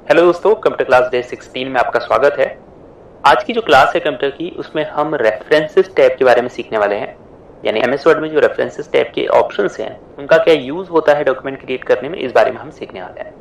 Hello दोस्तों, computer class day 16 में आपका स्वागत है। आज की जो क्लास है कंप्यूटर की, उसमें हम रेफरेंसेस टैब के बारे में सीखने वाले हैं। यानी एमएस वर्ड में जो रेफरेंसेस टैब के ऑप्शंस हैं, उनका क्या यूज होता है डॉक्यूमेंट क्रिएट करने में, इस बारे में हम सीखने वाले हैं।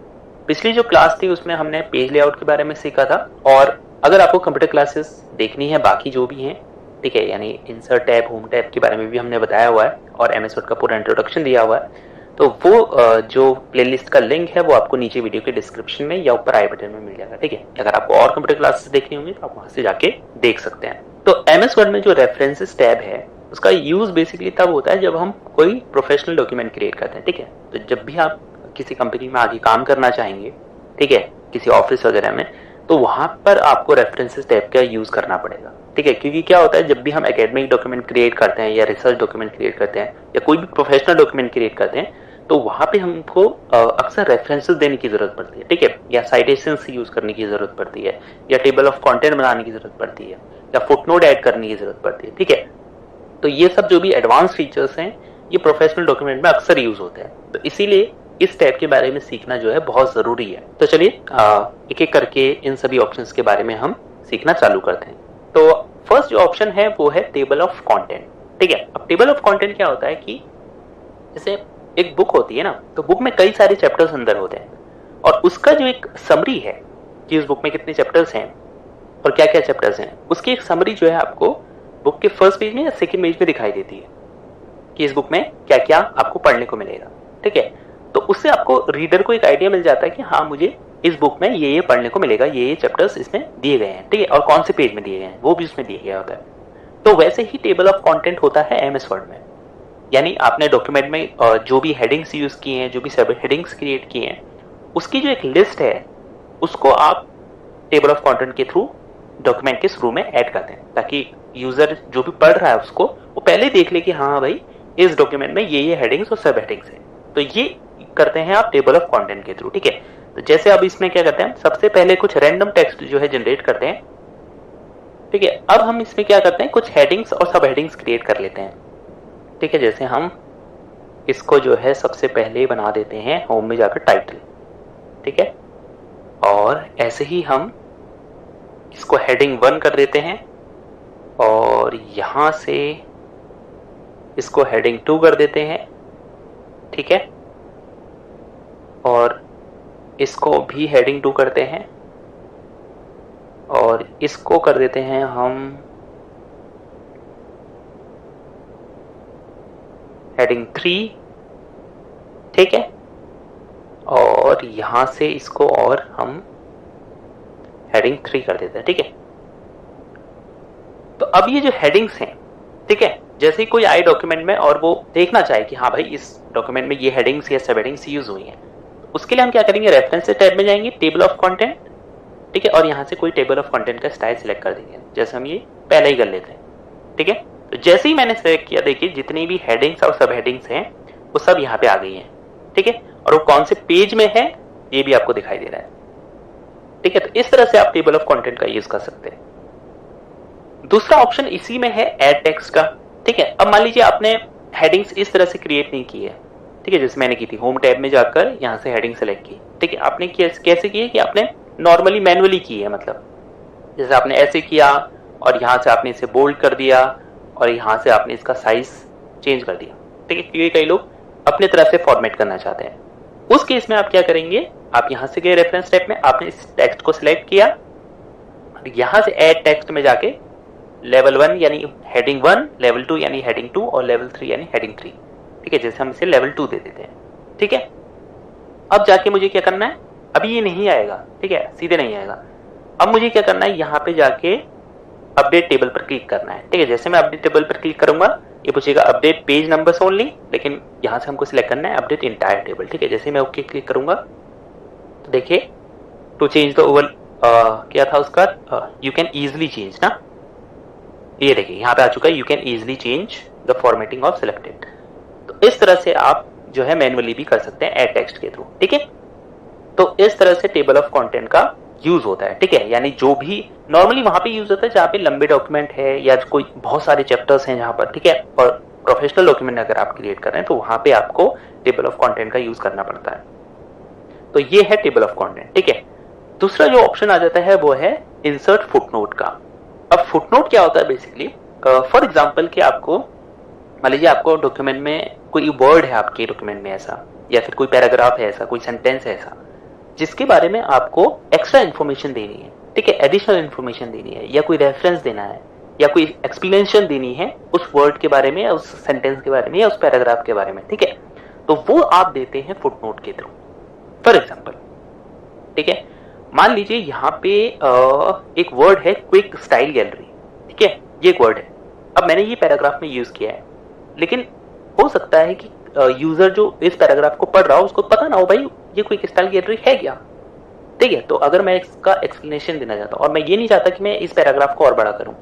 पिछली जो क्लास थी उसमें हमने पेज लेआउट के बारे में सीखा था। और अगर आपको कंप्यूटर क्लासेस देखनी है बाकी जो भी हैं, ठीक है, यानी इंसर्ट टैब, होम टैब के बारे में भी हमने बताया हुआ है और एमएस वर्ड का पूरा इंट्रोडक्शन दिया हुआ है। तो वो जो प्लेलिस्ट का लिंक है वो आपको नीचे वीडियो के डिस्क्रिप्शन में या ऊपर आई बटन में मिल जाएगा, ठीक है। अगर आपको और कंप्यूटर क्लासेस देखनी होंगी तो आप वहां से जाके देख सकते हैं। तो एमएस वर्ड में जो रेफरेंसेस टैब है उसका यूज बेसिकली तब होता है जब हम कोई प्रोफेशनल डॉक्यूमेंट क्रिएट करते हैं, ठीक है। तो जब भी आप किसी कंपनी में आगे काम करना चाहेंगे, ठीक है, किसी ऑफिस वगैरह में, तो वहां पर आपको रेफरेंसेस टैब का यूज करना पड़ेगा, ठीक है। क्योंकि क्या होता है, जब भी हम एकेडमिक डॉक्यूमेंट क्रिएट करते हैं या रिसर्च डॉक्यूमेंट क्रिएट करते हैं या कोई भी प्रोफेशनल डॉक्यूमेंट क्रिएट करते हैं, तो वहां पे हमको अक्सर रेफरेंसेस देने की जरूरत पड़ती है, ठीक है, या साइटेशंस यूज करने की जरूरत पड़ती है, या टेबल ऑफ कंटेंट बनाने की जरूरत पड़ती है, या फुटनोट ऐड करने की जरूरत पड़ती है, ठीक है। तो ये सब जो भी एडवांस फीचर्स हैं, ये प्रोफेशनल डॉक्यूमेंट में अक्सर यूज होते हैं। तो इसीलिए इस टैब के बारे में सीखना जो है बहुत जरूरी है। तो चलिए एक एक करके इन सभी ऑप्शंस के बारे में हम सीखना चालू करते हैं। तो फर्स्ट जो ऑप्शन है वो है टेबल ऑफ कंटेंट, ठीक है। अब टेबल ऑफ कंटेंट क्या होता है कि जैसे एक बुक होती है ना, तो बुक में कई सारे चैप्टर्स अंदर होते हैं और उसका जो एक समरी है कि उस बुक में कितने चैप्टर्स हैं और क्या क्या चैप्टर्स हैं, उसकी एक समरी जो है आपको बुक के फर्स्ट पेज में या सेकंड पेज में दिखाई देती है कि इस बुक में क्या क्या आपको पढ़ने को मिलेगा, ठीक है। तो उससे आपको रीडर को एक आइडिया मिल जाता है कि हाँ, मुझे इस बुक में ये पढ़ने को मिलेगा, ये चैप्टर्स इसमें दिए गए हैं, ठीक है, और कौन से पेज में दिए गए हैं वो भी उसमें दिया गया होता है। तो वैसे ही टेबल ऑफ कंटेंट होता है एमएस वर्ड में। यानी आपने डॉक्यूमेंट में जो भी हेडिंग्स यूज किए हैं, जो भी सब हेडिंग्स क्रिएट किए हैं, उसकी जो एक लिस्ट है उसको आप टेबल ऑफ कंटेंट के थ्रू डॉक्यूमेंट के शुरू में ऐड करते हैं, ताकि यूजर जो भी पढ़ रहा है उसको वो पहले देख ले कि हाँ भाई, इस डॉक्यूमेंट में ये हेडिंग्स और सब हेडिंग्स है। तो ये करते हैं आप टेबल ऑफ कंटेंट के थ्रू, ठीक है। तो जैसे अब इसमें क्या करते हैं, सबसे पहले कुछ रैंडम टेक्स्ट जो है जनरेट करते हैं, ठीक है। अब हम इसमें क्या करते हैं, कुछ हेडिंग्स और सब हेडिंग्स क्रिएट कर लेते हैं, ठीक है। जैसे हम इसको जो है सबसे पहले बना देते हैं होम में जाकर टाइटल, ठीक है। और ऐसे ही हम इसको हेडिंग 1 कर देते हैं और यहां से इसको हेडिंग 2 कर देते हैं, ठीक है। और इसको भी हेडिंग 2 करते हैं और इसको कर देते हैं हम हेडिंग 3, ठीक है। और यहां से इसको और हम हेडिंग 3 कर देते हैं, ठीक है। तो अब ये जो हेडिंग्स हैं, ठीक है, जैसे ही कोई आए डॉक्यूमेंट में और वो देखना चाहे कि हाँ भाई, इस डॉक्यूमेंट में ये हेडिंग्स या सब हेडिंग्स यूज हुई हैं, उसके लिए हम क्या करेंगे, रेफरेंसेस टैब में जाएंगे, टेबल ऑफ कंटेंट, ठीक है, और यहां से कोई टेबल ऑफ कंटेंट का स्टाइल सिलेक्ट कर देंगे, जैसे हम ये पहले ही कर लेते हैं, ठीक है। तो जैसे ही मैंने सिलेक्ट किया, देखिए जितनी भी हेडिंग्स और सब हेडिंग्स हैं वो सब यहाँ पे आ गई हैं, ठीक है। और वो कौन से पेज में है ये भी आपको दिखाई दे रहा है, ठीक है। तो इस तरह से आप टेबल ऑफ कंटेंट का यूज कर सकते हैं। दूसरा ऑप्शन इसी में है ऐड टेक्स्ट का, ठीक है। अब मान लीजिए आपने हेडिंग्स इस तरह से क्रिएट नहीं की है, ठीक है, जैसे मैंने की थी, होम टैब में जाकर यहाँ से हेडिंग सेलेक्ट की, ठीक है। आपने कैसे की है कि आपने नॉर्मली मैनुअली की है, मतलब जैसे आपने ऐसे किया और यहाँ से आपने इसे बोल्ड कर दिया और यहाँ से आपने इसका साइज चेंज कर दिया, ठीक है, क्योंकि कई लोग अपने तरफ से फॉर्मेट करना चाहते हैं। उस केस में आप क्या करेंगे, आप यहाँ से गए रेफरेंस टैब में, आपने इस टेक्स्ट को सिलेक्ट किया और यहाँ से ऐड टेक्स्ट में जाके लेवल 1 यानी हेडिंग 1, लेवल 2 यानी हेडिंग 2 और लेवल 3 यानी हेडिंग 3, ठीक है। जैसे हम इसे लेवल 2 दे देते हैं, ठीक है। अब जाके मुझे क्या करना है, अभी ये नहीं आएगा, ठीक है, सीधे नहीं आएगा। अब मुझे क्या करना है, यहाँ पे जाके अपडेट टेबल पर क्लिक करना है, ठीक है। जैसे मैं अपडेट टेबल पर क्लिक करूंगा, ये पूछेगा अपडेट पेज नंबर्स ओनली, लेकिन यहाँ से हमको सिलेक्ट करना है अपडेट इंटायर टेबल, ठीक है। जैसे मैं ओके क्लिक करूंगा तो देखिए, टू चेंज द ओवल क्या था उसका, यू कैन इजिली चेंज ना, ये देखिए यहाँ पे आ चुका है, you can easily change the formatting of selected. तो इस तरह से आप जो है मैनुअली भी कर सकते हैं ऐड टेक्स्ट के थ्रू, ठीक है। तो इस तरह से टेबल ऑफ कंटेंट का यूज होता है, ठीक है। यानी जो भी नॉर्मली वहां पे यूज होता है जहाँ पे लंबे डॉक्यूमेंट है या कोई बहुत सारे चैप्टर्स हैं जहां पर, ठीक है, और प्रोफेशनल डॉक्यूमेंट अगर आप क्रिएट कर रहे हैं तो वहां पे आपको टेबल ऑफ कंटेंट का यूज करना पड़ता है। तो ये है टेबल ऑफ कंटेंट, ठीक है। दूसरा जो ऑप्शन आ जाता है वो है इंसर्ट फुटनोट का। अब फुटनोट क्या होता है बेसिकली, फॉर एग्जांपल कि आपको मान लीजिए आपको डॉक्यूमेंट में कोई वर्ड है आपके डॉक्यूमेंट में ऐसा, या फिर कोई पैराग्राफ है ऐसा, कोई सेंटेंस है ऐसा जिसके बारे में आपको एक्स्ट्रा इन्फॉर्मेशन देनी है, ठीक है, एडिशनल इन्फॉर्मेशन देनी है, या कोई रेफरेंस देना है, या कोई एक्सप्लेनेशन देनी है उस वर्ड के बारे में, या उस सेंटेंस के बारे में, या उस पैराग्राफ के बारे में, ठीक है, तो वो आप देते हैं फुटनोट के थ्रू। फॉर एग्जाम्पल, ठीक है, मान लीजिए यहाँ पे एक वर्ड है क्विक स्टाइल गैलरी, ठीक है, ये एक वर्ड है। अब मैंने ये पैराग्राफ में यूज किया है, लेकिन हो सकता है कि यूजर जो इस पैराग्राफ को पढ़ रहा हो उसको पता ना हो भाई ये क्विक स्टाइल गैलरी है क्या, ठीक है। तो अगर मैं इसका एक्सप्लेनेशन देना चाहता हूँ और मैं ये नहीं चाहता कि मैं इस पैराग्राफ को और बड़ा करूं,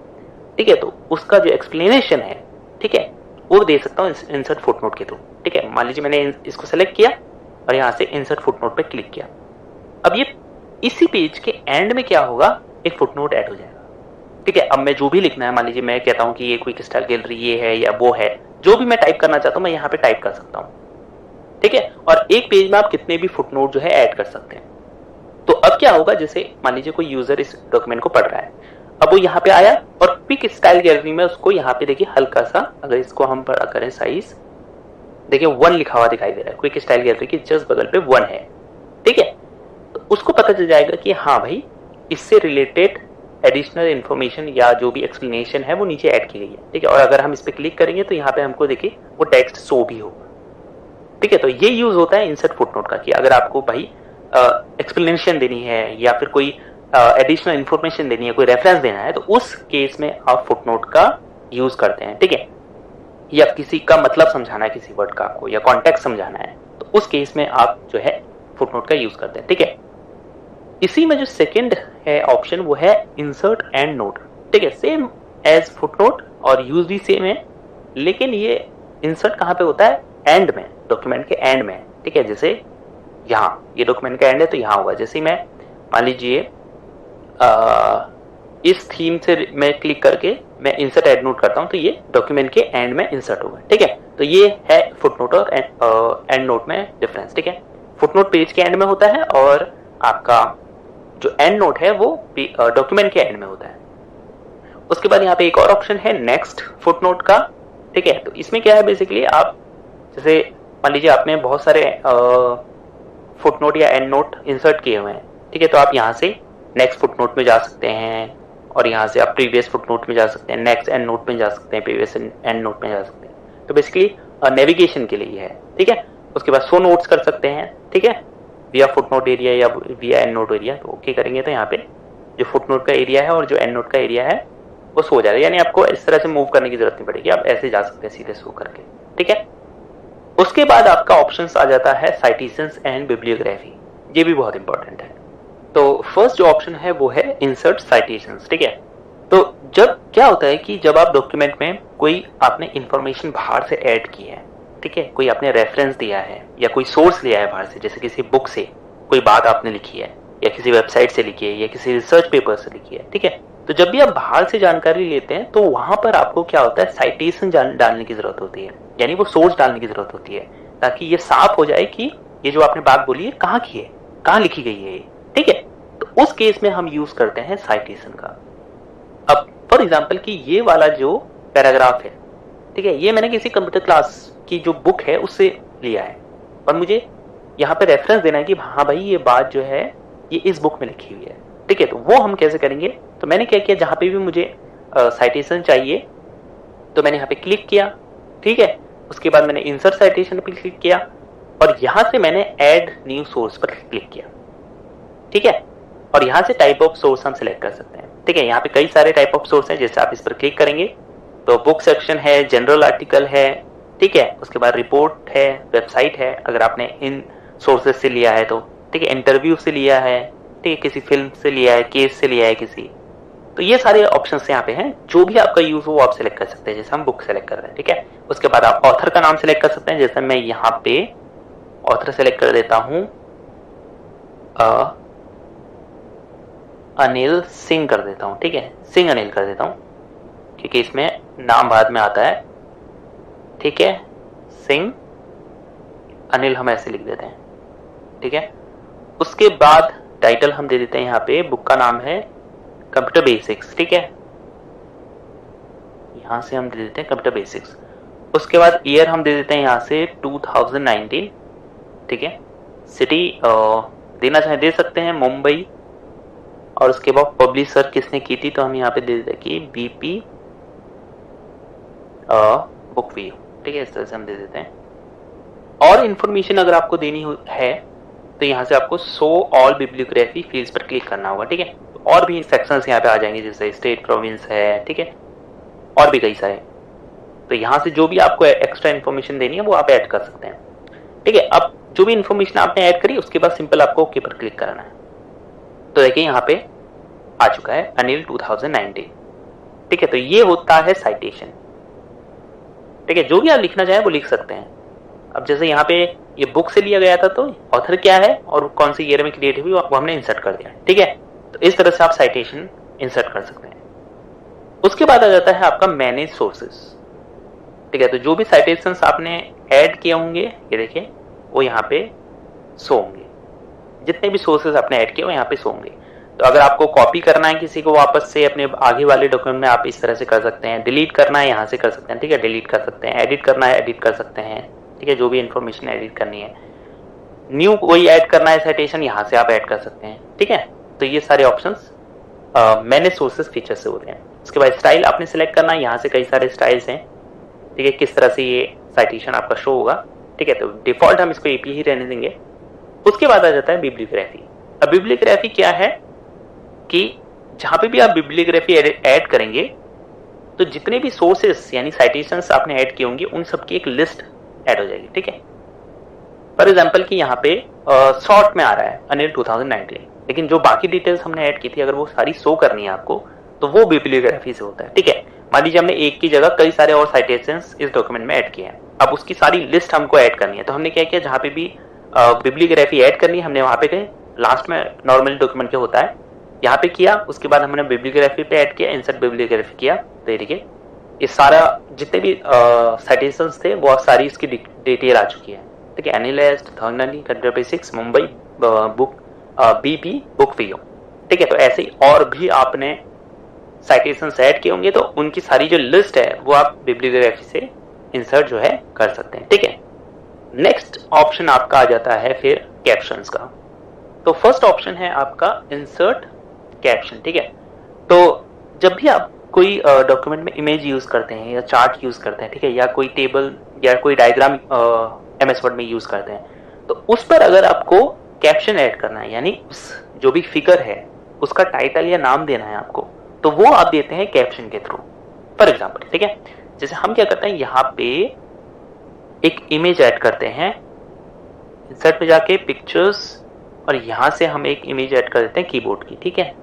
ठीक है, तो उसका जो एक्सप्लेनेशन है, ठीक है, वो दे सकता हूँ इंसर्ट फुटनोट के थ्रू, ठीक है। मान लीजिए मैंने इसको सेलेक्ट किया और यहाँ से इंसर्ट फुटनोट पे क्लिक किया। अब ये इसी पेज के एंड में क्या होगा, एक फुटनोट ऐड हो जाएगा, ठीक है। अब मैं जो भी लिखना है, मान लीजिए मैं कहता हूँ कि ये क्विक स्टाइल गैलरी ये है या वो है, जो भी मैं टाइप करना चाहता हूँ मैं यहाँ पे टाइप कर सकता हूँ, ठीक है। और एक पेज में आप कितने भी फुटनोट जो है ऐड कर सकते हैं। तो अब क्या होगा, जैसे मान लीजिए कोई यूजर इस डॉक्यूमेंट को पढ़ रहा है, अब वो यहाँ पे आया और क्विक स्टाइल गैलरी में उसको यहाँ पे देखिए हल्का सा, अगर इसको हम बड़ा करें साइज, देखिए 1 लिखा हुआ दिखाई दे रहा है, क्विक स्टाइल गैलरी के जस्ट बगल पे 1 है, ठीक है। तो उसको पता चल जाएगा कि हाँ भाई इससे रिलेटेड एडिशनल इन्फॉर्मेशन या जो भी एक्सप्लेनेशन है वो नीचे ऐड की गई है, ठीक है। और अगर हम इस पे क्लिक करेंगे तो यहाँ पे हमको देखिए वो टेक्स्ट शो भी होगा, ठीक है। तो ये यूज होता है इंसर्ट फुटनोट का, कि अगर आपको भाई एक्सप्लेनेशन देनी है या फिर कोई एडिशनल इन्फॉर्मेशन देनी है, कोई रेफरेंस देना है, तो उस केस में आप फुटनोट का यूज करते हैं, ठीक है। या किसी का मतलब समझाना है किसी वर्ड का आपको, या कॉन्टेक्स्ट समझाना है, तो उस केस में आप जो है फुटनोट का यूज करते हैं, ठीक है। इसी में जो सेकंड है ऑप्शन वो है इंसर्ट एंड नोट, ठीक है, सेम एज फुटनोट और यूज भी सेम है, लेकिन ये इंसर्ट कहाँ पे होता है, एंड में, डॉक्यूमेंट के एंड में, ठीक है। जैसे यहाँ ये डॉक्यूमेंट का एंड है तो यहाँ होगा, जैसे मैं मान लीजिए इस थीम से मैं क्लिक करके मैं इंसर्ट एड नोट करता हूँ, तो ये डॉक्यूमेंट के एंड में इंसर्ट होगा, ठीक है। तो ये है फुटनोट और एंड नोट में डिफरेंस, ठीक है। फुटनोट पेज के एंड में होता है और आपका जो एंड नोट है वो डॉक्यूमेंट के एंड में होता है। उसके बाद यहाँ पे एक और ऑप्शन है नेक्स्ट फुटनोट का, ठीक है। तो इसमें क्या है, बेसिकली आप जैसे मान लीजिए आपने बहुत सारे फुटनोट या एंड नोट इंसर्ट किए हुए हैं, ठीक है, तो आप यहाँ से नेक्स्ट फुटनोट में जा सकते हैं, और यहाँ से आप प्रीवियस फुटनोट में जा सकते हैं, नेक्स्ट एंड नोट में जा सकते हैं, प्रीवियस एंड नोट में जा सकते हैं। तो बेसिकली नेविगेशन के लिए है, ठीक है। उसके बाद शो नोट्स कर सकते हैं, ठीक है, विया फुटनोट एरिया या विया एंड नोट एरिया। तो ओके करेंगे तो यहाँ पे जो फुटनोट का एरिया है और जो एंड नोट का एरिया है वो शो हो जाएगा, यानी आपको इस तरह से मूव करने की जरूरत नहीं पड़ेगी, आप ऐसे जा सकते हैं सीधे शो करके, ठीक है। उसके बाद आपका ऑप्शंस आ जाता है साइटेशंस एंड बिब्लियोग्राफी, ये भी बहुत इंपॉर्टेंट है। तो फर्स्ट जो ऑप्शन है वो है इंसर्ट साइटेशंस, ठीक है। तो जब क्या होता है कि जब आप डॉक्यूमेंट में कोई आपने इंफॉर्मेशन बाहर से ऐड की है, ठीक है, कोई आपने रेफरेंस दिया है या कोई सोर्स लिया है बाहर से, जैसे किसी बुक से कोई बात आपने लिखी है, या किसी वेबसाइट से लिखी है, या किसी रिसर्च पेपर से लिखी है, ठीक है। तो जब भी आप बाहर से जानकारी लेते हैं तो वहां पर आपको क्या होता है, साइटेशन डालने की जरूरत होती है, यानी वो सोर्स डालने की जरूरत होती है, ताकि ये साफ हो जाए कि ये जो आपने बात बोली है कहाँ की है, कहाँ लिखी गई है, ठीक है। तो उस केस में हम यूज करते हैं साइटेशन का। अब फॉर एग्जाम्पल कि ये वाला जो पैराग्राफ है, ठीक है, ये मैंने किसी कंप्यूटर क्लास की जो बुक है उससे लिया है, और मुझे यहाँ पे रेफरेंस देना है कि हाँ भाई ये बात जो है ये इस बुक में लिखी हुई है, ठीक है। तो वो हम कैसे करेंगे, तो मैंने क्या किया, जहां पे भी मुझे साइटेशन चाहिए तो मैंने यहाँ पे क्लिक किया, ठीक है। उसके बाद मैंने इंसर्ट साइटेशन पे क्लिक किया और यहां से मैंने ऐड न्यू सोर्स पर क्लिक किया, ठीक है। और यहां से टाइप ऑफ सोर्स हम सिलेक्ट कर सकते हैं, ठीक है। यहाँ पे कई सारे टाइप ऑफ सोर्स हैं, जैसे आप इस पर क्लिक करेंगे तो बुक सेक्शन है, जनरल आर्टिकल है, ठीक है। उसके बाद रिपोर्ट है, वेबसाइट है अगर आपने इन सोर्सेज से लिया है तो, ठीक है, इंटरव्यू से लिया है, ठीक है, किसी फिल्म से लिया है, केस से लिया है किसी, तो ये सारे ऑप्शंस यहाँ पे हैं। जो भी आपका यूज हो वो आप सिलेक्ट कर सकते हैं, जैसे हम बुक सेलेक्ट कर रहे हैं, ठीक है। उसके बाद आप ऑथर का नाम सिलेक्ट कर सकते हैं, जैसे मैं यहाँ पे ऑथर सेलेक्ट कर देता हूं, अनिल सिंह कर देता हूं, ठीक है, सिंह अनिल कर देता हूं, क्योंकि इसमें नाम बाद में आता है, ठीक है। सिंह अनिल हम ऐसे लिख देते हैं, ठीक है। उसके बाद टाइटल हम दे देते हैं यहाँ पे, बुक का नाम है कंप्यूटर बेसिक्स, ठीक है, यहाँ से हम दे देते हैं कंप्यूटर बेसिक्स। उसके बाद ईयर हम दे देते हैं यहाँ से 2019, ठीक है। सिटी देना चाहे दे सकते हैं, मुंबई, और उसके बाद पब्लिशर किसने की थी तो हम यहाँ पे दे देते हैं कि बीपी बुक व्यू, ठीक है, इस तरह से हम दे देते हैं। और इन्फॉर्मेशन अगर आपको देनी है तो यहाँ से आपको शो ऑल बिब्लियोग्राफी फील्ड्स पर क्लिक करना होगा, ठीक है। और भी सेक्शंस यहाँ पे आ जाएंगे, जैसे स्टेट प्रोविंस है, ठीक है, और भी कई सारे। तो यहाँ से जो भी आपको एक्स्ट्रा इन्फॉर्मेशन देनी है वो आप ऐड कर सकते हैं, ठीक है। अब जो भी इन्फॉर्मेशन आपने ऐड करी उसके बाद सिंपल आपको ओके पर क्लिक करना है। तो देखिए यहाँ पे आ चुका है अनिल 2019, ठीक है। तो ये होता है साइटेशन, ठीक है। जो भी आप लिखना चाहें वो लिख सकते हैं। अब जैसे यहाँ पे ये बुक से लिया गया था तो ऑथर क्या है और कौन सी ईयर में क्रिएट हुई वो हमने इंसर्ट कर दिया, ठीक है। तो इस तरह से आप साइटेशन इंसर्ट कर सकते हैं। उसके बाद आ जाता है आपका मैनेज सोर्सेस, ठीक है। तो जो भी साइटेशंस आपने ऐड किए होंगे ये देखिए वो यहाँ पे शो होंगे, जितने भी सोर्सेज आपने ऐड किए वो यहाँ पे शो होंगे। तो अगर आपको कॉपी करना है किसी को वापस से अपने आगे वाले डॉक्यूमेंट में आप इस तरह से कर सकते हैं, डिलीट करना है यहाँ से कर सकते हैं, ठीक है, डिलीट कर सकते हैं, एडिट करना है एडिट कर सकते हैं, ठीक है, जो भी इन्फॉर्मेशन एडिट करनी है, न्यू कोई ऐड करना है साइटेशन यहाँ से आप ऐड कर सकते हैं, ठीक है। तो ये सारे ऑप्शंस मैनेज सोर्सेज फीचर से होते हैं। उसके बाद स्टाइल आपने सिलेक्ट करना है, यहाँ से कई सारे स्टाइल्स हैं, ठीक है, किस तरह से ये साइटेशन आपका शो होगा, ठीक है। तो डिफॉल्ट हम इसको एपी ही रहने देंगे। उसके बाद आ जाता है बिब्लियोग्राफी। अब बिब्लियोग्राफी क्या है कि जहां पे भी आप बिब्लियोग्राफी ऐड करेंगे तो जितने भी सोर्सेस यानी साइटेशंस आपने ऐड किए होंगे उन सबकी एक लिस्ट ऐड हो जाएगी, ठीक है। फॉर एग्जांपल कि यहाँ पे शॉर्ट में आ रहा है अनिल 2019, लेकिन जो बाकी डिटेल्स हमने ऐड की थी अगर वो सारी शो करनी है आपको तो वो बिब्लियोग्राफी से होता है, ठीक है। मान लीजिए हमने एक की जगह कई सारे और साइटेशंस इस डॉक्यूमेंट में ऐड किए हैं, अब उसकी सारी लिस्ट हमको ऐड करनी है। तो हमने क्या किया, जहाँ पे भी बिब्लियोग्राफी ऐड करनी है हमने वहां पे गए, लास्ट में नॉर्मल डॉक्यूमेंट क्या होता है यहाँ पे किया, उसके बाद हमने बिब्लियोग्राफी पे ऐड किया, इंसर्ट बिब्लियोग्राफी किया। तो ये देखिए ये सारा जितने भी साइटेशंस थे वो सारी इसकी डिटेल आ चुकी है, ठीक है। Analysed thoroughly computer basics Mumbai book BP book view, ठीक है। तो ऐसे ही और भी आपने साइटेशंस ऐड किए होंगे तो उनकी सारी जो लिस्ट है वो आप बिब्लियोग्राफी से इंसर्ट जो है कर सकते हैं, ठीक है। नेक्स्ट ऑप्शन आपका आ जाता है फिर कैप्शंस का। तो फर्स्ट ऑप्शन है आपका इंसर्ट कैप्शन, ठीक है। तो जब भी आप कोई डॉक्यूमेंट में इमेज यूज करते हैं या चार्ट यूज करते हैं, ठीक है, या कोई टेबल या कोई डायग्राम एमएस वर्ड में यूज करते हैं तो उस पर अगर आपको कैप्शन ऐड करना है यानी उस जो भी फिगर है उसका टाइटल या नाम देना है आपको, तो वो आप देते हैं कैप्शन के थ्रू। फॉर एग्जाम्पल, ठीक है, जैसे हम क्या करते हैं यहाँ पे एक इमेज ऐड करते हैं, इंसर्ट पे जाके पिक्चर्स, और यहां से हम एक इमेज ऐड कर देते हैं कीबोर्ड की, ठीक है,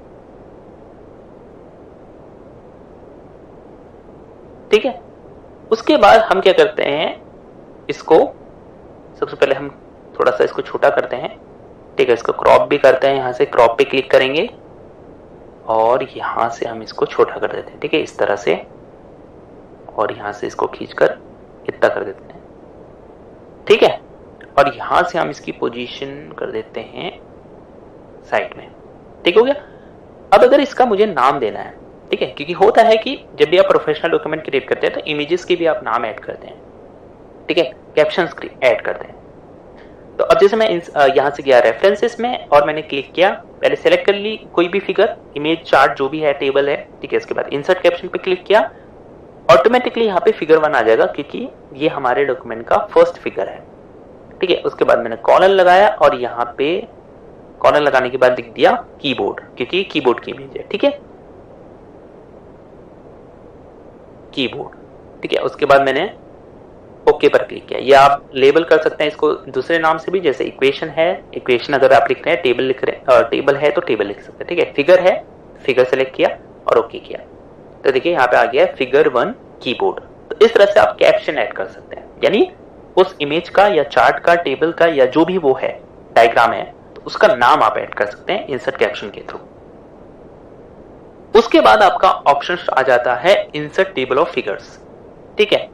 ठीक है। उसके बाद हम क्या करते हैं, इसको सबसे पहले हम थोड़ा सा इसको छोटा करते हैं, ठीक है, इसको क्रॉप भी करते हैं, यहां से क्रॉप पे क्लिक करेंगे और यहां से हम इसको छोटा कर देते हैं, ठीक है, इस तरह से, और यहां से इसको खींचकर इतना कर देते हैं, ठीक है। और यहां से हम इसकी पोजीशन कर देते हैं साइड में, ठीक हो गया। अब अगर इसका मुझे नाम देना है, ठीक है, क्योंकि होता है कि जब भी आप प्रोफेशनल डॉक्यूमेंट क्रिएट करते हैं तो इमेजेस के भी आप नाम ऐड करते हैं, ठीक है, कैप्शंस ऐड करते हैं। तो अब जैसे मैं यहां से गया रेफरेंसेस में और मैंने क्लिक किया, पहले सेलेक्ट कर ली कोई भी फिगर, इमेज, चार्ट जो भी है, टेबल है, ठीक है। इसके बाद इंसर्ट कैप्शन पे क्लिक किया, ऑटोमेटिकली यहाँ पे फिगर 1 आ जाएगा क्योंकि ये हमारे डॉक्यूमेंट का फर्स्ट फिगर है, ठीक है। उसके बाद मैंने कॉलन लगाया और यहाँ पे कॉलन लगाने के बाद लिख दिया कीबोर्ड, क्योंकि कीबोर्ड की इमेज है, ठीक है, कीबोर्ड, ठीक है। उसके बाद मैंने ओके पर क्लिक किया। ये आप लेबल कर सकते हैं इसको दूसरे नाम से भी, जैसे इक्वेशन है, इक्वेशन अगर आप लिख रहे हैं, टेबल लिख रहे हैं, टेबल है तो टेबल लिख सकते हैं, ठीक है। फिगर है, फिगर सेलेक्ट किया और ओके किया, तो देखिए यहाँ पे आ गया फिगर 1 कीबोर्ड। तो इस तरह से आप कैप्शन ऐड कर सकते हैं, यानी उस इमेज का या चार्ट का, टेबल का या जो भी वो है, डायग्राम है, तो उसका नाम आप ऐड कर सकते हैं इंसर्ट कैप्शन के थ्रू। उसके बाद आपका ऑप्शन आ जाता है इंसर्ट टेबल ऑफ फिगर्स, ठीक है।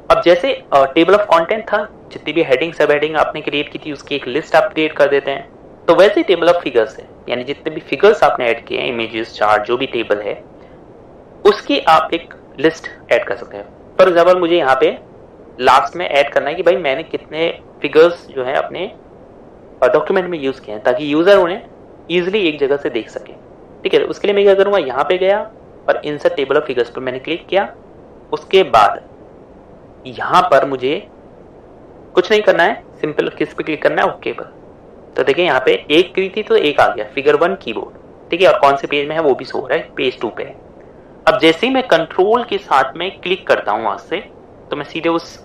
अब जैसे टेबल ऑफ कंटेंट था, जितनी भी हेडिंग सब हेडिंग आपने क्रिएट की थी उसकी एक लिस्ट आप क्रिएट कर देते हैं, तो वैसे ही टेबल ऑफ फिगर्स है, यानी जितने भी फिगर्स आपने ऐड किए हैं, इमेजेस, चार्ट, जो भी टेबल है, उसकी आप एक लिस्ट ऐड कर सकते हैं। फॉर एग्जाम्पल मुझे यहाँ पे लास्ट में ऐड करना है कि भाई मैंने कितने फिगर्स जो है अपने डॉक्यूमेंट में यूज किए हैं, ताकि यूजर उन्हें इजिली एक जगह से देख सके। ठीक है, उसके लिए मैं क्या करूंगा, यहाँ पे गया और इंसर्ट टेबल ऑफ फिगर्स पर मैंने क्लिक किया। उसके बाद यहाँ पर मुझे कुछ नहीं करना है, सिंपल किस पे क्लिक करना है, ओके पर। तो देखिए यहाँ पे एक करी थी तो एक आ गया, फिगर 1 कीबोर्ड। ठीक है, और कौन से पेज में है वो भी शो हो रहा है, पेज 2 पे है। अब जैसे ही मैं कंट्रोल के साथ में क्लिक करता हूं वहां से, तो मैं सीधे उस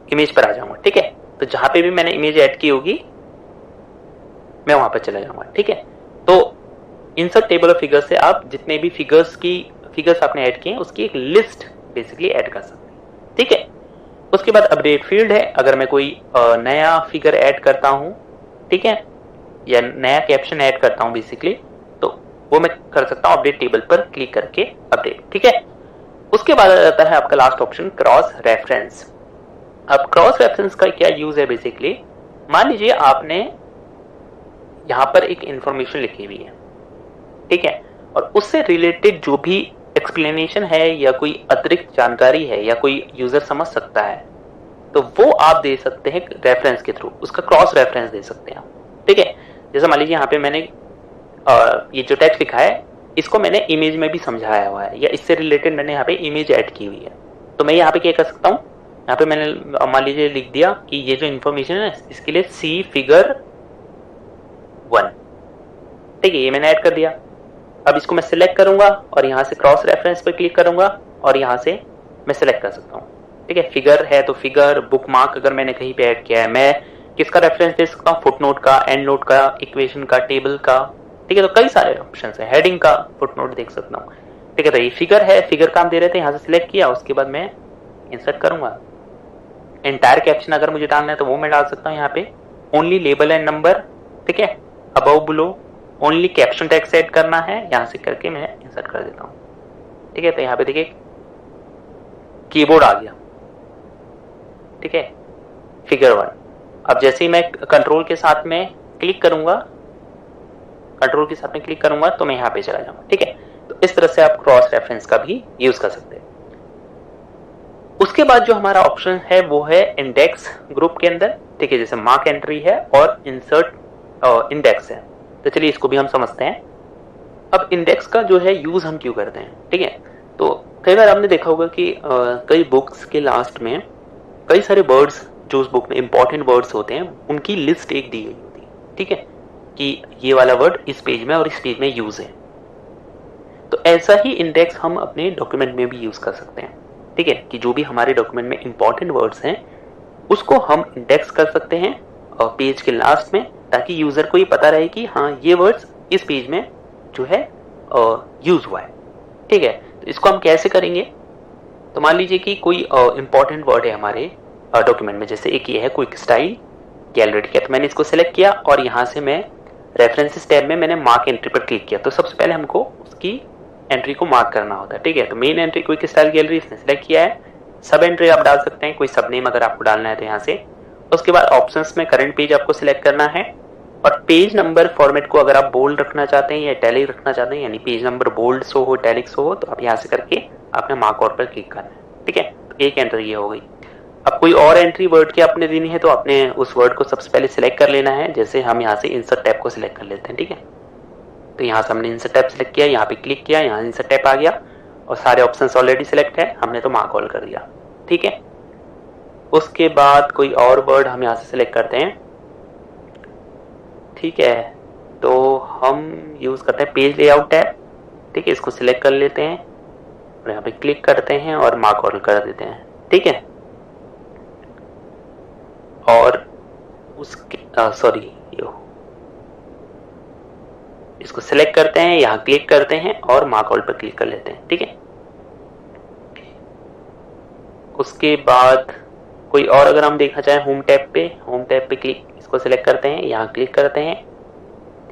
इमेज पर आ जाऊंगा। ठीक है, तो जहां पे भी मैंने इमेज ऐड की होगी मैं वहां पर चला जाऊंगा। ठीक है, तो इंसर्ट टेबल ऑफ फिगर्स से आप जितने भी फिगर्स आपने ऐड किए हैं उसकी एक लिस्ट बेसिकली ऐड कर सकते हैं। ठीक है, उसके बाद अपडेट फील्ड है, अगर मैं कोई नया फिगर ऐड करता हूं, ठीक है, या नया कैप्शन ऐड करता हूं बेसिकली, तो वो मैं कर सकता हूं अपडेट टेबल पर क्लिक करके अपडेट। ठीक है, उसके बाद आ जाता है आपका लास्ट ऑप्शन, क्रॉस रेफरेंस। अब क्रॉस रेफरेंस का क्या यूज है बेसिकली, मान लीजिए आपने यहां पर एक इंफॉर्मेशन लिखी हुई है, ठीक है, और उससे रिलेटेड जो भी एक्सप्लेनेशन है या कोई अतिरिक्त जानकारी है या कोई यूजर समझ सकता है, तो वो आप दे सकते हैं रेफरेंस के थ्रू, उसका क्रॉस रेफरेंस दे सकते हैं। ठीक है, जैसे मान लीजिए यहाँ पे मैंने ये जो टेक्स्ट लिखा है इसको मैंने इमेज में भी समझाया हुआ है, या इससे रिलेटेड मैंने यहाँ पे इमेज ऐड की हुई है, तो मैं यहाँ पे क्या कर सकता हूँ, यहाँ पे मैंने मान लीजिए लिख दिया कि ये जो इन्फॉर्मेशन है इसके लिए सी फिगर 1। ठीक है, ये मैंने ऐड कर दिया। अब इसको मैं सिलेक्ट करूंगा और यहाँ से क्रॉस रेफरेंस पे क्लिक करूंगा और यहाँ से मैं सिलेक्ट कर सकता हूँ। ठीक है, फिगर है तो फिगर, बुक मार्क अगर मैंने कहीं पे ऐड किया है, मैं किसका रेफरेंस दे सकता हूँ, फुट नोट का, एंड नोट का, इक्वेशन का, टेबल का। ठीक है, तो कई सारे ऑप्शन है, हेडिंग का फुट नोट देख सकता हूँ। ठीक है, तो ये फिगर है, फिगर का हम दे रहे थे, यहाँ से सिलेक्ट किया, उसके बाद मैं इंसर्ट करूंगा। एंटायर कैप्शन अगर मुझे डालना है तो वो मैं डाल सकता हूँ यहाँ पे, ओनली लेबल एंड नंबर। ठीक है, above below, only caption text add करना है, यहां से करके मैं इंसर्ट कर देता हूं। ठीक है, तो यहाँ पे देखिए कीबोर्ड आ गया। ठीक है, फिगर 1। अब जैसे ही मैं कंट्रोल के साथ में क्लिक करूंगा, तो मैं यहाँ पे चला जाऊंगा। ठीक है, तो इस तरह से आप क्रॉस रेफरेंस का भी यूज कर सकते हैं। उसके बाद जो हमारा ऑप्शन है वो है इंडेक्स ग्रुप के अंदर। ठीक है, जैसे मार्क एंट्री है और इंसर्ट इंडेक्स है, तो चलिए इसको भी हम समझते हैं। अब इंडेक्स का जो है यूज हम क्यों करते हैं। ठीक है, तो कई बार आपने देखा होगा कि कई बुक्स के लास्ट में कई सारे वर्ड्स जो उस बुक में इंपॉर्टेंट वर्ड्स होते हैं उनकी लिस्ट एक दी गई होती है। ठीक है, कि ये वाला वर्ड इस पेज में और इस पेज में यूज है, तो ऐसा ही इंडेक्स हम अपने डॉक्यूमेंट में भी यूज कर सकते हैं। ठीक है, कि जो भी हमारे डॉक्यूमेंट में इंपॉर्टेंट वर्ड्स हैं उसको हम इंडेक्स कर सकते हैं और पेज के लास्ट में, ताकि यूजर को ये पता रहे कि हाँ ये वर्ड्स इस पेज में जो है यूज हुआ है। ठीक है, तो इसको हम कैसे करेंगे, तो मान लीजिए कि कोई इंपॉर्टेंट वर्ड है हमारे डॉक्यूमेंट में, जैसे एक ये है क्विक स्टाइल गैलरी। ठीक है, तो मैंने इसको सिलेक्ट किया और यहाँ से मैं रेफरेंसेस टैब में मैंने मार्क एंट्री पर क्लिक किया, तो सबसे पहले हमको उसकी एंट्री को मार्क करना होता है। ठीक है, तो main entry quick style gallery इसने सिलेक्ट किया है। सब एंट्री आप डाल सकते हैं, कोई सब नेम अगर आपको डालना है तो यहाँ से। उसके बाद ऑप्शंस में करंट पेज आपको सिलेक्ट करना है, और पेज नंबर फॉर्मेट को अगर आप बोल्ड रखना चाहते हैं या इटैलिक रखना चाहते हैं, यानी पेज नंबर बोल्ड शो हो, इटैलिक शो हो, तो आप यहाँ से करके आपने मार्क आउट पर क्लिक करना है। ठीक है, तो एक एंट्री ये हो गई। अब कोई और एंट्री वर्ड की आपने देनी है तो आपने उस वर्ड को सबसे पहले सिलेक्ट कर लेना है, जैसे हम यहाँ से इंसर्ट टैब को सिलेक्ट कर लेते हैं। ठीक है, तो यहाँ से हमने इंसर्ट टैब सिलेक्ट किया, यहाँ पे क्लिक किया, यहाँ इंसर्ट टैब आ गया और सारे ऑप्शंस ऑलरेडी सिलेक्ट है, हमने तो मार्क ऑल कर दिया। ठीक है, उसके बाद कोई और वर्ड हम यहाँ से सिलेक्ट करते हैं। ठीक है, तो हम यूज करते हैं पेज लेआउट टैब। ठीक है, इसको सिलेक्ट कर लेते हैं और यहाँ पे क्लिक करते हैं और मार्क ऑल कर देते हैं। ठीक है, और उसके इसको सिलेक्ट करते हैं, यहाँ क्लिक करते हैं और मार्क ऑल पर क्लिक कर लेते हैं। ठीक है, उसके बाद कोई और अगर हम देखना चाहें होम टैब पे क्लिक, इसको सिलेक्ट करते हैं, यहाँ क्लिक करते हैं।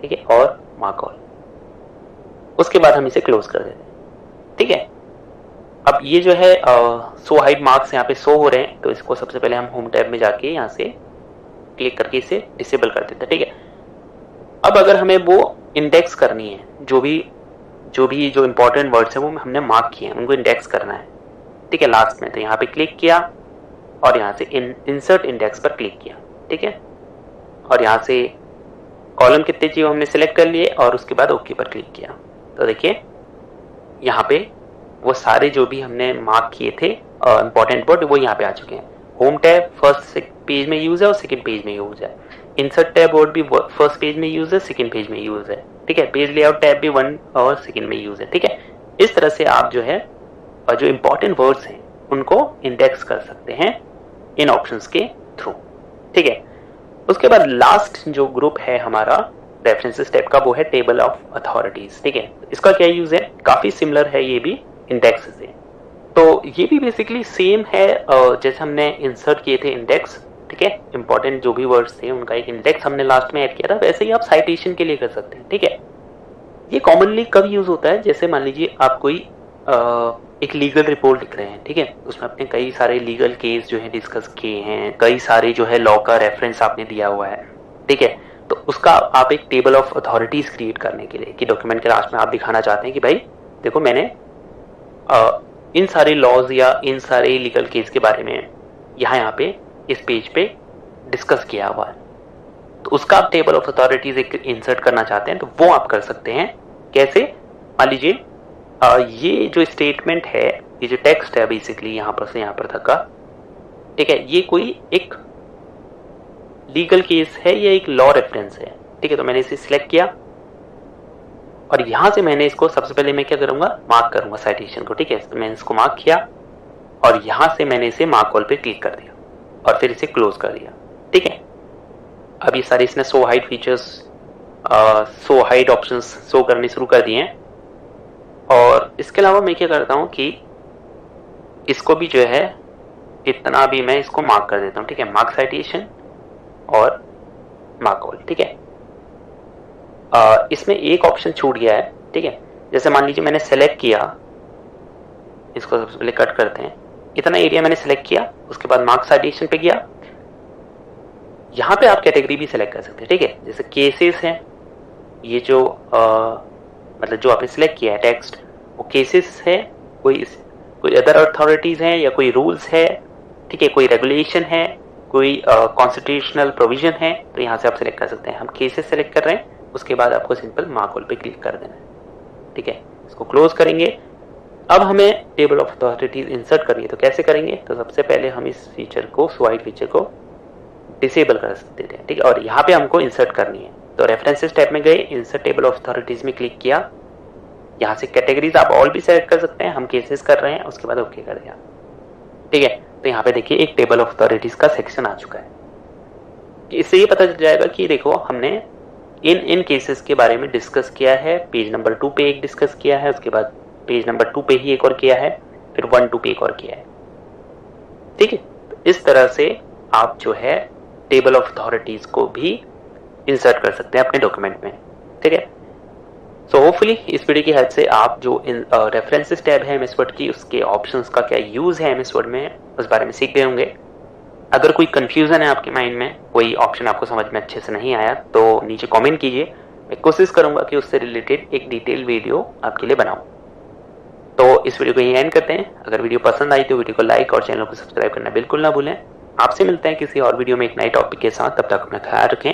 ठीक है, और मार्क ऑल, उसके बाद हम इसे क्लोज कर देते हैं। ठीक है, अब ये जो है शो हाइड मार्क्स यहाँ पे शो हो रहे हैं, तो इसको सबसे पहले हम होम टैब में जाके यहाँ से क्लिक करके इसे डिसेबल कर देते हैं। ठीक है, अब अगर हमें वो इंडेक्स करनी है, जो इंपॉर्टेंट वर्ड्स है वो हमने मार्क किए हैं, उनको इंडेक्स करना है, ठीक है, लास्ट में, तो यहाँ पे क्लिक किया और यहाँ से इंसर्ट इंडेक्स पर क्लिक किया, ठीक है, और यहाँ से कॉलम कितने चाहिए हमने सिलेक्ट कर लिए और उसके बाद ओके पर क्लिक किया। तो देखिए यहाँ पे वो सारे जो भी हमने मार्क किए थे इंपॉर्टेंट वर्ड वो यहाँ पे आ चुके हैं। होम टैब फर्स्ट पेज में यूज है और सेकंड पेज में यूज है। इंसर्ट टैब वर्ड भी फर्स्ट पेज में यूज है, सेकंड पेज में यूज है, ठीक है। पेज लेआउट टैब भी 1 और सेकंड में यूज है, ठीक है। इस तरह से आप जो है जो इंपॉर्टेंट वर्ड्स हैं उनको इंडेक्स कर सकते हैं इन ऑप्शंस के थ्रू, ठीक है। उसके बाद लास्ट जो ग्रुप है हमारा रेफरेंसेस टैब का वो है टेबल ऑफ अथॉरिटीज, ठीक है। इसका क्या यूज है, काफी सिमिलर है ये भी इंडेक्स से। तो ये भी बेसिकली सेम है जैसे हमने इंसर्ट किए थे इंडेक्स, ठीक है। इंपॉर्टेंट जो भी वर्ड्स थे उनका एक इंडेक्स हमने लास्ट में ऐड किया था, वैसे ही आप साइटेशन के लिए कर सकते हैं, ठीक है। ये कॉमनली कब यूज होता है, जैसे मान लीजिए आप कोई एक लीगल रिपोर्ट लिख रहे हैं, ठीक है, उसमें आपने कई सारे लीगल केस जो है डिस्कस किए हैं, कई सारे जो है लॉ का रेफरेंस आपने दिया हुआ है, ठीक है। तो उसका आप एक टेबल ऑफ अथॉरिटीज क्रिएट करने के लिए कि डॉक्यूमेंट के लास्ट में आप दिखाना चाहते हैं कि भाई देखो मैंने इन सारे लॉज या इन सारे लीगल केस के बारे में यहाँ पे इस पेज पे डिस्कस किया हुआ है, तो उसका आप टेबल ऑफ अथॉरिटीज एक इंसर्ट करना चाहते हैं तो वो आप कर सकते हैं। कैसे, मान लीजिए ये जो स्टेटमेंट है, ये जो टेक्स्ट है बेसिकली यहाँ पर से यहाँ पर तक का, ठीक है, ये कोई एक लीगल केस है या एक लॉ रेफरेंस है, ठीक है। तो मैंने इसे सिलेक्ट किया और यहां से मैंने इसको सबसे पहले मैं क्या करूंगा, मार्क करूंगा साइटेशन को, ठीक है। तो मैंने इसको मार्क किया और यहां से मैंने इसे मार्क ऑल पे क्लिक कर दिया और फिर इसे क्लोज कर दिया, ठीक है। अब ये सारे इसने show hide features, show hide options show करने शुरू कर दिए हैं। और इसके अलावा मैं क्या करता हूं कि इसको भी जो है इतना भी मैं इसको मार्क कर देता हूं, ठीक है, मार्क साइटेशन और मार्क ऑल, ठीक है। इसमें एक ऑप्शन छूट गया है, ठीक है। जैसे मान लीजिए मैंने सेलेक्ट किया, इसको सबसे पहले कट करते हैं, इतना एरिया मैंने सेलेक्ट किया, उसके बाद मार्क साइटेशन पे गया। यहां पे आप कैटेगरी भी सेलेक्ट कर सकते हैं, ठीक है। जैसे केसेस हैं, ये जो मतलब जो आपने सिलेक्ट किया है टेक्स्ट वो केसेस है, कोई अदर अथॉरिटीज हैं या कोई रूल्स है, ठीक है, कोई रेगुलेशन है, कोई कॉन्स्टिट्यूशनल प्रोविजन है, तो यहाँ से आप सिलेक्ट कर सकते हैं। हम केसेस सेलेक्ट कर रहे हैं, उसके बाद आपको सिंपल मार्क ऑल पे क्लिक कर देना है, ठीक है। इसको क्लोज करेंगे। अब हमें टेबल ऑफ अथॉरिटीज इंसर्ट करनी है, तो कैसे करेंगे, तो सबसे पहले हम इस फीचर को, स्वाइट फीचर को डिसेबल कर देते हैं, ठीक है। और यहाँ पे हमको इंसर्ट करनी है, तो रेफरेंसेस टैब में गए, इंसर्ट टेबल ऑफ अथॉरिटीज में क्लिक किया, यहाँ से कैटेगरीज आप ऑल भी सेलेक्ट कर सकते हैं, हम केसेस कर रहे हैं, उसके बाद ओके कर दिया, ठीक है। तो यहाँ पे देखिए एक टेबल ऑफ अथॉरिटीज का सेक्शन आ चुका है। इससे ये पता चल जाएगा कि देखो हमने इन केसेस के बारे में डिस्कस किया है, पेज नंबर 2 पे एक डिस्कस किया है, उसके बाद पेज नंबर 2 पे ही एक और किया है, फिर 1-2 पे एक और किया है, ठीक है। तो इस तरह से आप जो है टेबल ऑफ अथॉरिटीज को भी इंसर्ट कर सकते हैं अपने डॉक्यूमेंट में, ठीक है। सो होपफुली इस वीडियो की हेल्प से आप जो रेफरेंसेस टैब है एमएस वर्ड की, उसके ऑप्शंस का क्या यूज है एमएस वर्ड में, उस बारे में सीख गए होंगे। अगर कोई कंफ्यूजन है आपके माइंड में, कोई ऑप्शन आपको समझ में अच्छे से नहीं आया, तो नीचे कमेंट कीजिए, मैं कोशिश करूंगा कि उससे रिलेटेड एक डिटेल वीडियो आपके लिए बनाऊं। तो इस वीडियो को यहीं एंड करते हैं। अगर वीडियो पसंद आई तो वीडियो को लाइक और चैनल को सब्सक्राइब करना बिल्कुल ना भूलें। आपसे मिलते हैं किसी और वीडियो में एक नए टॉपिक के साथ, तब तक अपना ख्याल रखें।